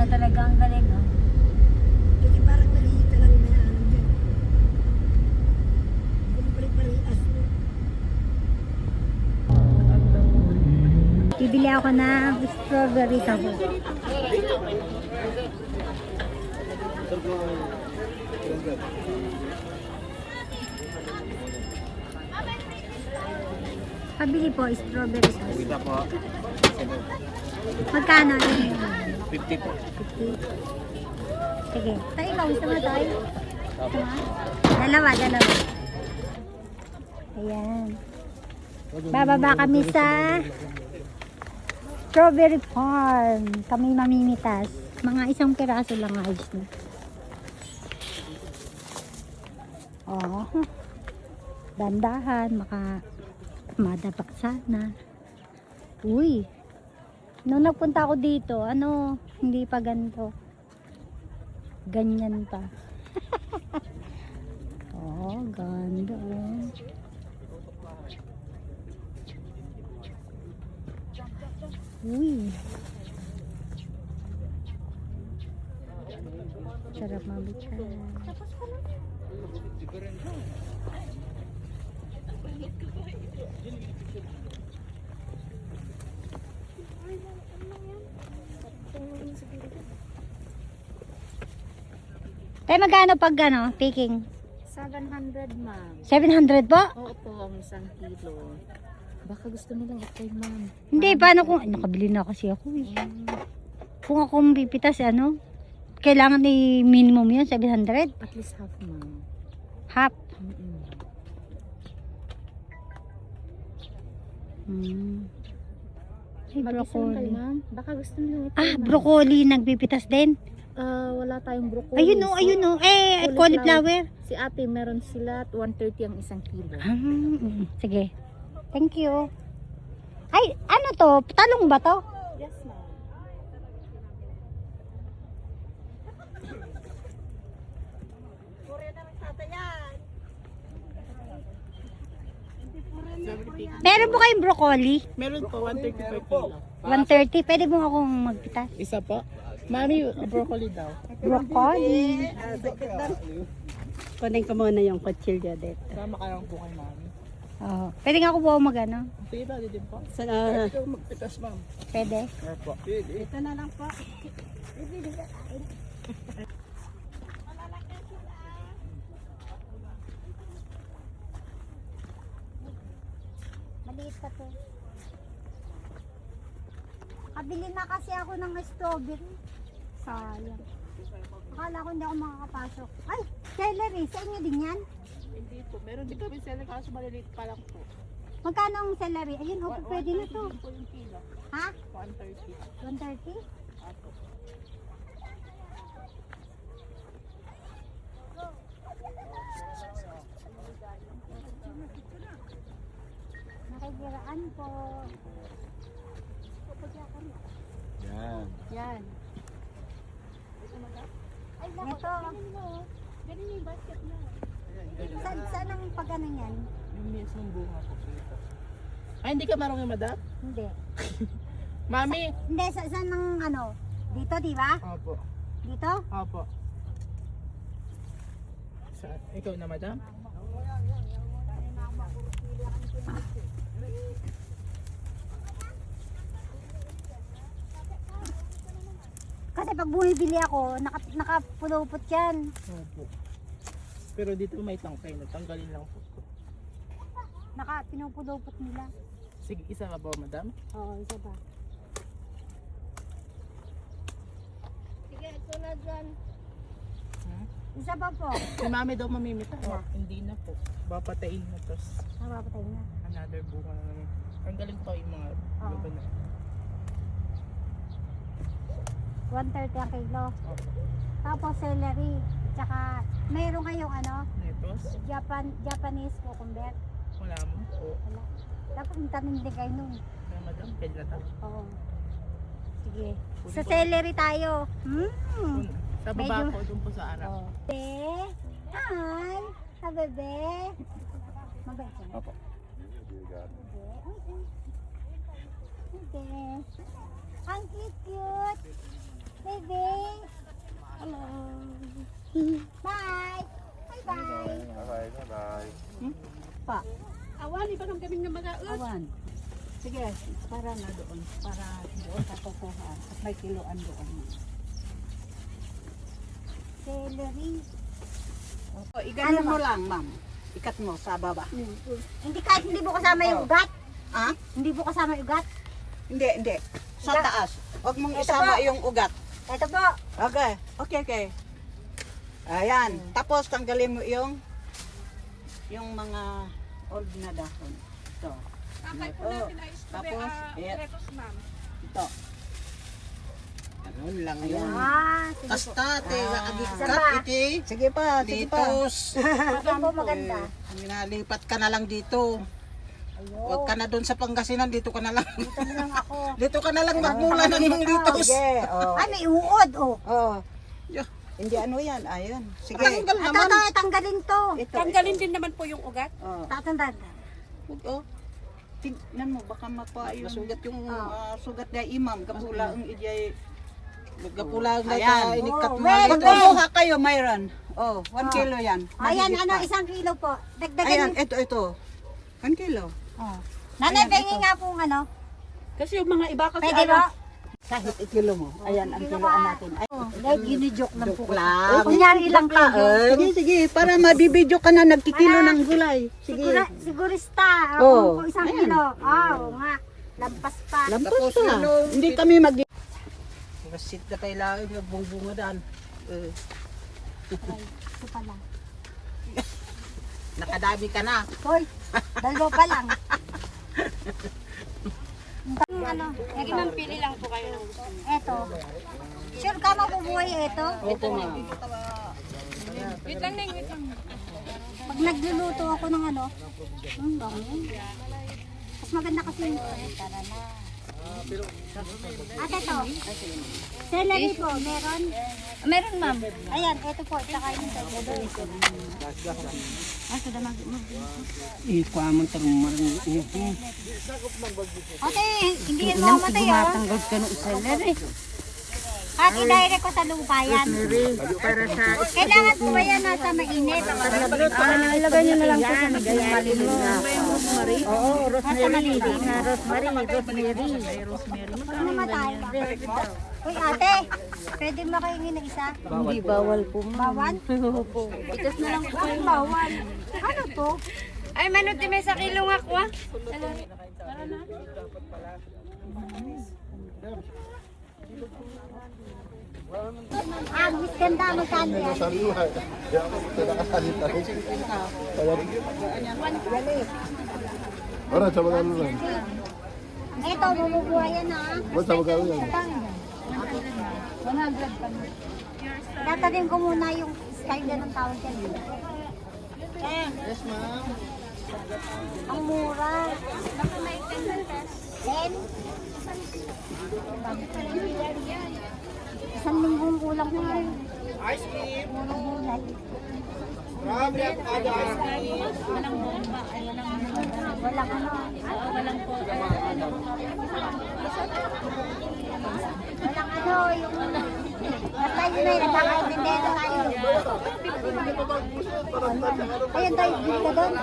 Talaga ang galing, no? Kasi parang maliit ka lang na ano dyan. Hindi pare-parehas mo. Bibili ako ng strawberry kabo. Pabili po, strawberry sauce. Kita po. Magkano yun? 50 po. 50. Sige. Tayo ikaw, gusto mo tayo? Dalawa. Ayan. Bababa kami sa strawberry farm. Kami mamimitas. Mga isang piraso lang ayos na. Oh. Dandahan, madapak sana. Uy. Nung nagpunta ako dito, hindi pa ganito. Ganyan pa. Oh, ganda. Oh. Uy. Sarap mabitan. Tapos pa na. Tayo magkano pag picking? 700, ma'am. 700 po? Oo po, ang isang kilo. Baka gusto nilang ito, ma'am. Hindi, paano kung nakabili na kasi ako eh. Kung ako pipitas kailangan minimum yun, 700? At least half, ma'am. Half? Ay, Mag-isang kayo, broccoli. ma'am. Baka gusto nilang ito, Ah, ma'am. broccoli, nagpipitas din? Wala tayong broccoli. Ayun o, ayun o. Cauliflower. Si ate, meron sila 130 ang isang kilo. Sige. Thank you. Ay, ano to? Talong ba to? Yes, ma'am. Meron po kayong broccoli? Meron po, 130 per kilo. 130. Pwede mo akong magpitas? Isa po. Mami, broccoli daw. Broccoli. Kunin ko muna yung kutsilyo dito. Sama ka lang po kay mami. Oh, pwede nga ako po magano? Sige ba, din po. Sana, Ikaw magpitas, ma'am. Pwede. Opo. Pwede. ito na lang po. Maliit pa to. Kabili na kasi ako ng strawberry. Sayang. Akala ko hindi ako makakapasok. Ay, celery. Sa inyo din yan? Hindi po. Meron din kami sila kaso maliliit pa lang po. Magkano ang celery? Ayun, oh, pwede na to. Po yung kilo. Ha? 130. 130? Apo. Nakikiraan po. Yan. Yan. Ay, ito. Ganun yung basket na. Saan ang pag-ano yan? Yung mismong bunga po. Ay, hindi ka marunong, madam? Hindi. Mami! Hindi, saan ang Dito, di ba? Opo. Dito? Opo. Ikaw na, madam? Kasi pag bumibili ako, nakapulupot yan. Opo. Pero dito may tangkay na. Tanggalin lang po. Pinupulupot nila. Sige, isa ka ba, madam? Oo, isa ba? Sige, ito na dyan. Isa pa po. Si mami daw mamimita. Oh, hindi na po. Papatayin na tos. Napapatay na. Another bunga na naman. Ang galing pa yung mga Oo. laban na. 130 ang kilo. Opo. Tapos celery. Tsaka meron kayong ano, Netos? Japanese cucumber. Wala mo. Oo. Wala. Dapat tanim din kayo nun. Kaya madam, pwede na tayo. Oo. Sige. Sa celery tayo. Sa baba Medyo- ko, doon po sa arap. Oh. Bebe. Hi. Hi, bebe. Mabait ka. Opo. Bebe. Ang cute. Bebe. Hello. Bye. Bye-bye. Pa. Awan, iba nang kaming na mag-aot. Awan. Sige, para na doon. Para doon ka kukuha. At may kiloan doon. Celery. O, iganon mo lang, ma'am. Ikat mo sa baba. Hindi kahit hindi mo kasama yung ugat. Ha? Hindi mo kasama yung ugat. Hindi. Sa Iga- taas. Huwag mong Ito isama po. yung ugat. Ito po. Okay. Ayan. Tapos tanggalin mo yung mga old na dahon. Ito. Tatay po Ito. natin ay Tapos, ayan. lettuce, ma'am. Ito. Ganun lang yun. Sige po. Kastate, Isa pa. nakagikat iti. Sige pa. Ditos. Ito po maganda. Nalipat ka na lang dito. Ayun. Huwag ka na doon sa Pangasinan, dito ka na lang. Dito na lang ako. Dito ka na lang magmula ng litos. Sige, Ay, may uod, oh. Yeah. Hindi ano yan, ayun. Sige. Ito, tanggalin to. Ito, Tanggalin din naman po yung ugat. Tatandaan. Tingnan mo, baka masugat yung sugat na imam. Kapula ang ijay. Kapula na Ayan. inikat Oh, mo. wait, Pag kumuha kayo, Myron. 1 kilo yan. Ayan, Mahigit pa. 1 kilo po. Ayan, Dagdagan. ito. 1 kilo. Nanay, Ayan, pengi ito. nga pong ano. Kasi yung mga iba kasi Pwede ba? Kahit ikilo mo. Ayan, ang kiloan natin. Ay, Like, ginijoke lang po. lang. Kunyari lang kayo. Sige, para mabibidyo ka na nagkikilo ng gulay. Sige. Sigurista. Oo. Kung 1 Ayan. kilo. Oo nga. Lampas pa. Lampas Tapos pa. ano, Hindi kami mag... Masit na kailangan yung bunga daan. Ito pa lang. Nakadami ka na. Hoy, dalawa pa lang. Ano? Sige, ma'am, pili lang po kayo ng gusto. Eto. Sure ka mabubuhay ito? Ito ma'am. Wait lang, Neng, wait lang. Pag nagluluto ako ng ano, bango. Mas maganda kasi yung tara na. At ito, celery po, meron? Meron, ma'am. Ayan, ito po, tsaka yung celery. Asa na Ate, hindi yan mamatay ah. Tanggap ka ng celery. At i-direct ko sa lupa yan. Kailangan po ba yan nasa mainit? Lagay niyo na lang po sa maliliit na. Oo, Nasa maliliit. rosemary. Pag namatay. Uy ate, pwede makahingi ng isa? Hindi bawal po. Bawal? Itas na lang po. Ang bawal. Ano to? Ay, manuti may sa kilo nga ko, ah. Miss Ganda, magkano yan? Ahora, sa magkano lang? Ito, bumubuhay yan ha. Ba't sa magkano yan? 100 pa. Tatanim ko muna yung sky na ng tawag yan. Yes, ma'am. Ang mura. 10? Isang linggong kulang na yan. Ice cream. Puro gulay. Strawberry avocado ice cream. Walang ano. Walang ano, yung... Basta yun na yun, nagkakaintindi na tayo. Ayun tayo, bili ka doon.